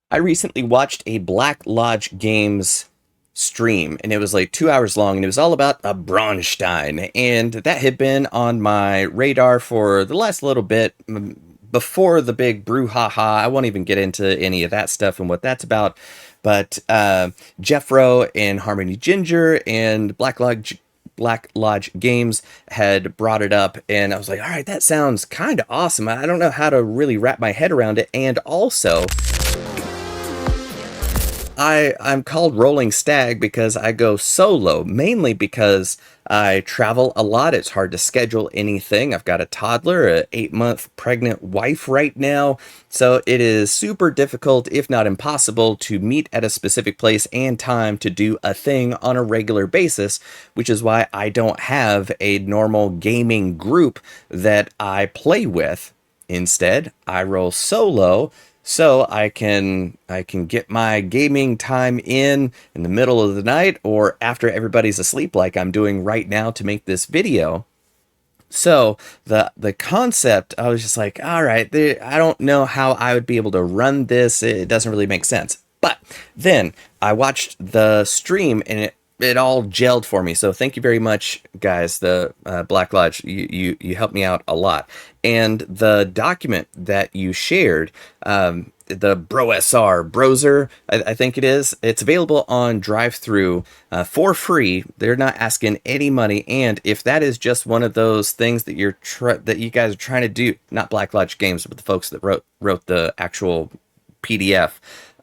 I recently watched a Black Lodge Games stream, and it was like 2 hours long, and it was all about a Braunstein, and that had been on my radar for the last little bit before the big brouhaha. I won't even get into any of that stuff and what that's about, but Jeffro and Harmony Ginger and Black Lodge Games had brought it up, and I was like, all right, that sounds kind of awesome. I don't know how to really wrap my head around it, and also I'm called Rolling Stag because I go solo, mainly because I travel a lot. It's hard to schedule anything. I've got a toddler, a 8-month pregnant wife right now, so it is super difficult, if not impossible, to meet at a specific place and time to do a thing on a regular basis, which is why I don't have a normal gaming group that I play with. Instead, I roll solo so I can get my gaming time in the middle of the night or after everybody's asleep like I'm doing right now to make this video. So the concept, I was just like, all right, I don't know how I would be able to run this. It doesn't really make sense. But then I watched the stream and it all gelled for me. So thank you very much, guys. The Black Lodge, you helped me out a lot. And the document that you shared, the browser, I think it is. It's available on drive-through for free. They're not asking any money. And if that is just one of those things that that you guys are trying to do, not Black Lodge Games, but the folks that wrote the actual PDF.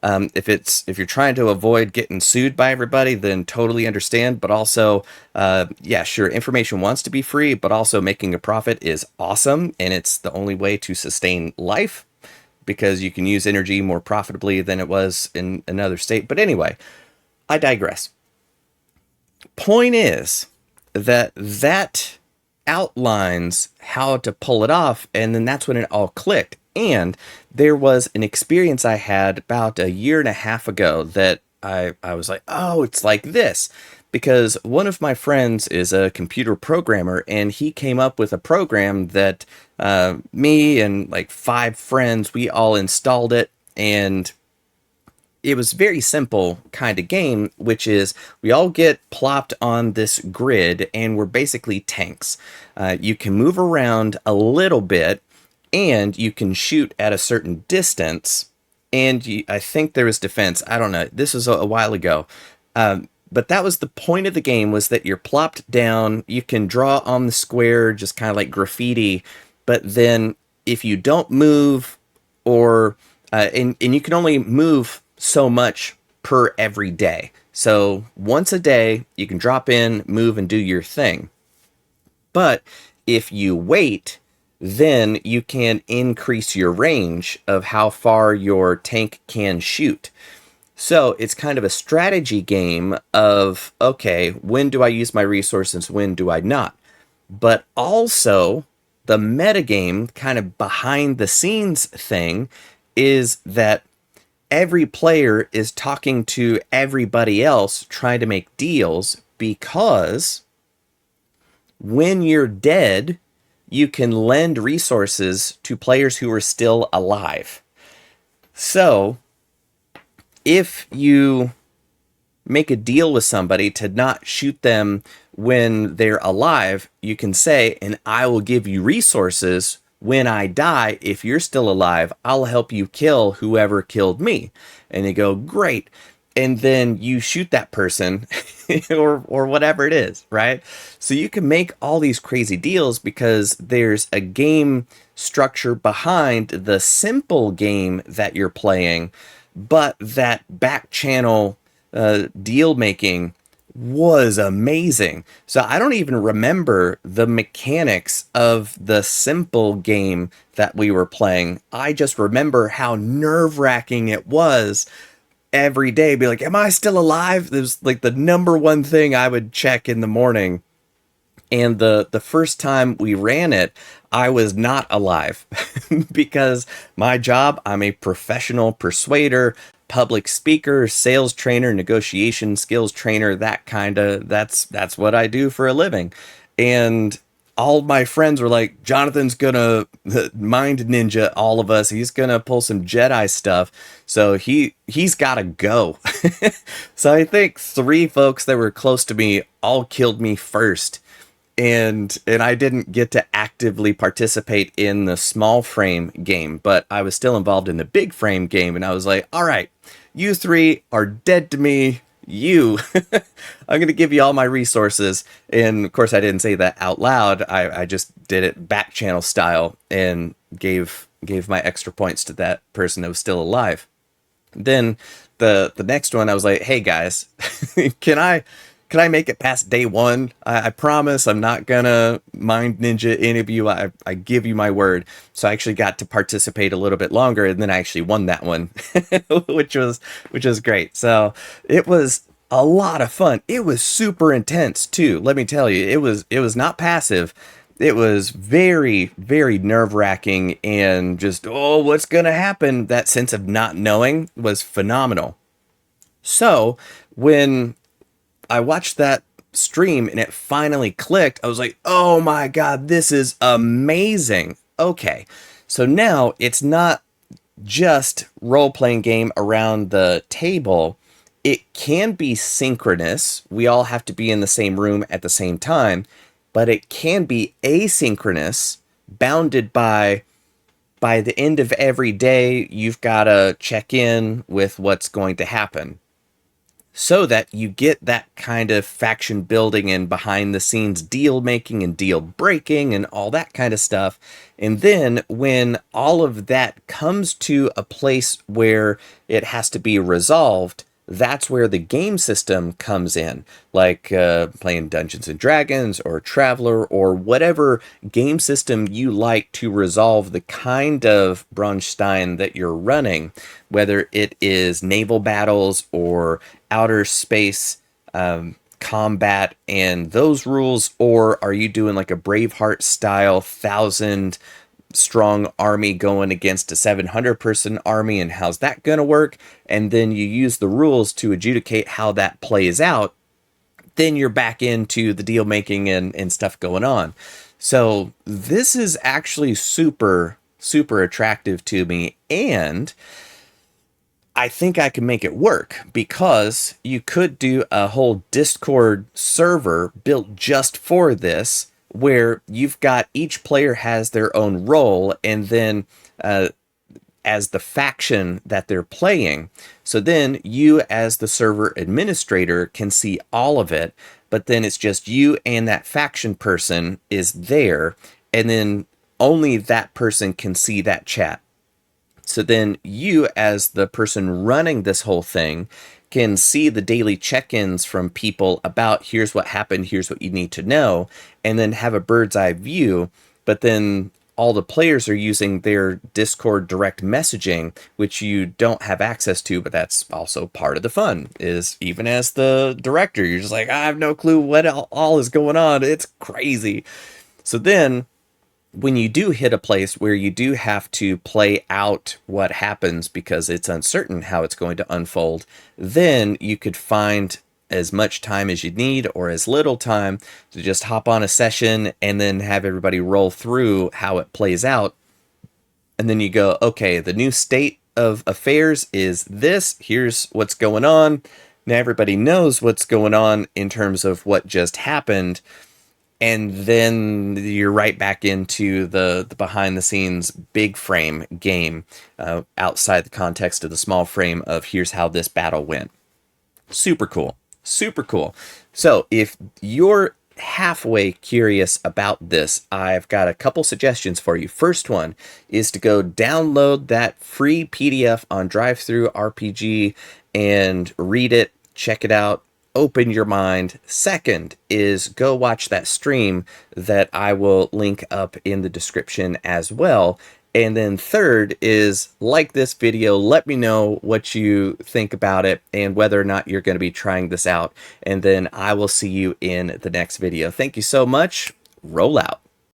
If you're trying to avoid getting sued by everybody, then totally understand. But also, yeah, sure, information wants to be free, but also making a profit is awesome, and it's the only way to sustain life because you can use energy more profitably than it was in another state. But anyway, I digress. Point is that outlines how to pull it off, and then that's when it all clicked. And there was an experience I had about a year and a half ago that I was like, oh, it's like this. Because one of my friends is a computer programmer, and he came up with a program that me and like 5 friends, we all installed it, and it was very simple kind of game, which is we all get plopped on this grid and we're basically tanks. You can move around a little bit and you can shoot at a certain distance. And I think there was defense. I don't know. This was a while ago. But that was the point of the game, was that you're plopped down. You can draw on the square, just kind of like graffiti. But then if you don't move and you can only move so much per every day. So once a day, you can drop in, move, and do your thing. But if you wait, then you can increase your range of how far your tank can shoot. So it's kind of a strategy game of, okay, when do I use my resources, when do I not? But also, the metagame, kind of behind the scenes thing, is that every player is talking to everybody else trying to make deals, because when you're dead, you can lend resources to players who are still alive. So if you make a deal with somebody to not shoot them when they're alive, you can say, and I will give you resources when I die. If you're still alive, I'll help you kill whoever killed me. And they go, great. And then you shoot that person or whatever it is, right? So you can make all these crazy deals because there's a game structure behind the simple game that you're playing, but that back channel deal making was amazing. So I don't even remember the mechanics of the simple game that we were playing. I just remember how nerve-wracking it was every day. Be like, am I still alive? It was like the number one thing I would check in the morning. And the first time we ran it, I was not alive because my job, I'm a professional persuader, public speaker, sales trainer, negotiation skills trainer, that's what I do for a living. And all my friends were like, Jonathan's gonna mind ninja all of us. He's gonna pull some Jedi stuff. So he's gotta go. So I think three folks that were close to me all killed me first. And I didn't get to actively participate in the small frame game, but I was still involved in the big frame game, and I was like, all right, you three are dead to me. You, I'm going to give you all my resources. And of course, I didn't say that out loud. I just did it back channel style and gave my extra points to that person that was still alive. Then the next one, I was like, hey guys, can I make it past day one? I promise I'm not gonna mind ninja any of you. I give you my word. So I actually got to participate a little bit longer, and then I actually won that one, which was great. So it was a lot of fun. It was super intense too. Let me tell you, it was not passive. It was very, very nerve wracking, and just, oh, what's gonna happen? That sense of not knowing was phenomenal. So when I watched that stream and it finally clicked, I was like, oh my God, this is amazing. Okay. So now it's not just role playing game around the table. It can be synchronous. We all have to be in the same room at the same time, but it can be asynchronous, bounded by the end of every day, you've got to check in with what's going to happen, so that you get that kind of faction building and behind the scenes deal making and deal breaking and all that kind of stuff. And then when all of that comes to a place where it has to be resolved, that's where the game system comes in, like playing Dungeons and Dragons or Traveler or whatever game system you like to resolve the kind of Braunstein that you're running, whether it is naval battles or outer space combat and those rules, or are you doing like a Braveheart style 1,000 strong army going against a 700-person army, and how's that going to work? And then you use the rules to adjudicate how that plays out. Then you're back into the deal making and stuff going on. So this is actually super, super attractive to me. And I think I can make it work, because you could do a whole Discord server built just for this, where you've got each player has their own role, and then as the faction that they're playing. So then you, as the server administrator, can see all of it, but then it's just you and that faction person is there, and then only that person can see that chat. So then you, as the person running this whole thing, can see the daily check-ins from people about here's what happened, here's what you need to know, and then have a bird's eye view. But then all the players are using their Discord direct messaging, which you don't have access to, but that's also part of the fun, is even as the director, you're just like, I have no clue what all is going on. It's crazy. So then when you do hit a place where you do have to play out what happens because it's uncertain how it's going to unfold, then you could find as much time as you need or as little time to just hop on a session and then have everybody roll through how it plays out. And then you go, okay, the new state of affairs is this. Here's what's going on. Now everybody knows what's going on in terms of what just happened. And then you're right back into the behind the scenes big frame game, outside the context of the small frame of here's how this battle went. Super cool. Super cool. So if you're halfway curious about this, I've got a couple suggestions for you. First one is to go download that free PDF on DriveThruRPG and read it, check it out, open your mind. Second is go watch that stream that I will link up in the description as well. And then third is like this video, let me know what you think about it and whether or not you're going to be trying this out. And then I will see you in the next video. Thank you so much. Roll out.